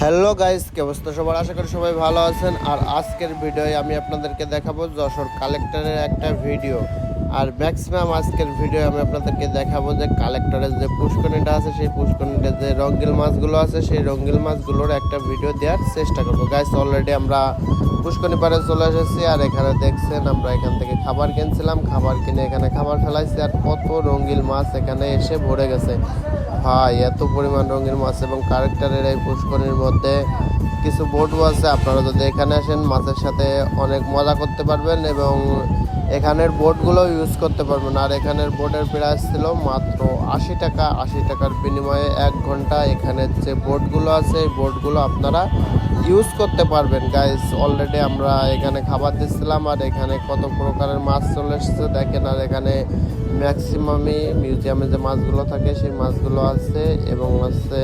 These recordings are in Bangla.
হ্যালো গাইস, কি অবস্থা সবার? আশা করি সবাই ভালো আছেন। আর আজকের ভিডিওয়ে আমি আপনাদেরকে দেখাবো যশোর কালেক্টরের একটা ভিডিও। আর ম্যাক্সিমাম আজকের ভিডিও আমি আপনাদেরকে দেখাবো যে কালেক্টরের যে পুষ্করিণীটা আছে, সেই পুষ্করিণীতে যে রঙ্গিল মাছগুলো আছে, সেই রঙ্গিল মাছগুলোর একটা ভিডিও দেওয়ার চেষ্টা করবো। গাইস, অলরেডি আমরা পুষ্করিণী পাড়ে চলে এসেছি। আর এখানে দেখছেন আমরা এখান থেকে খাবার কিনছিলাম, খাবার কিনে এখানে খাবার ফেলাইছি। আর কত রঙ্গিল মাছ এখানে এসে ভরে গেছে ভাই, এত পরিমাণ রঙিন মাছ। এবং কালেক্টরের এই পুষ্করিণীর মধ্যে কিছু বোটও আছে। আপনারা যদি এখানে আসেন মাছের সাথে অনেক মজা করতে পারবেন এবং এখানের বোটগুলো ইউজ করতে পারবেন। আর এখানের বোটের প্রাইস ছিল মাত্র 80 টাকা। 80 টাকার বিনিময়ে 1 ঘন্টা এখানের যে বোটগুলো আছে এই বোটগুলো আপনারা ইউজ করতে পারবেন। গাইস, অলরেডি আমরা এখানে খাবার দিচ্ছিলাম আর এখানে কত প্রকারের মাছ চলে এসেছে দেখেন। আর এখানে ম্যাক্সিমামই মিউজিয়ামে যে মাছগুলো থাকে সেই মাছগুলো আছে এবং হচ্ছে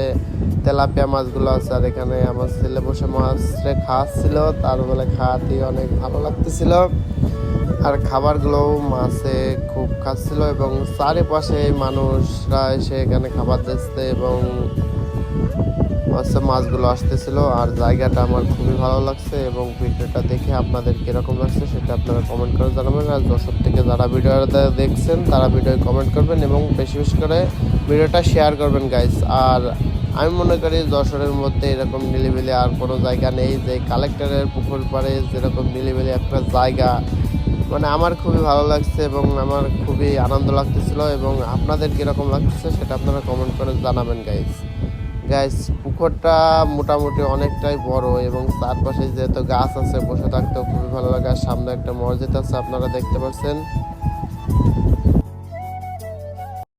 তেলাপিয়া মাছগুলো আছে। আর এখানে আমার ছেলে বসে মাছরে খাওয়াচ্ছিল, তার বলে খাওয়াতে অনেক ভালো লাগতেছিল। আর খাবারগুলো মাছে খুব খাচ্ছিল এবং চারিপাশে মানুষরা এসে এখানে খাবার দিচ্ছে এবং মাছগুলো আসতেছিল। আর জায়গাটা আমার খুবই ভালো লাগছে এবং ভিডিওটা দেখে আপনাদের কীরকম লাগছে সেটা আপনারা কমেন্ট করে জানাবেন। আর যশোর থেকে যারা ভিডিওটা দেখছেন তারা ভিডিও কমেন্ট করবেন এবং বেশি বেশি করে ভিডিওটা শেয়ার করবেন গাইস। আর আমি মনে করি যশোরের মধ্যে এরকম নিলিবিলি আর কোনো জায়গা নেই, যে কালেক্টরের পুকুর পাড়ে যেরকম নিলিবিলি একটা জায়গা, মানে আমার খুবই ভালো লাগছে এবং আমার খুবই আনন্দ লাগতেছিল। এবং আপনাদের কীরকম লাগতেছে সেটা আপনারা কমেন্ট করে জানাবেন গাইস। পুকুরটা মোটামুটি অনেকটাই বড় এবং চারপাশে যেহেতু গাছ আছে বসে থাকতেও খুবই ভালো লাগে। আর সামনে একটা মসজিদ আছে আপনারা দেখতে পাচ্ছেন।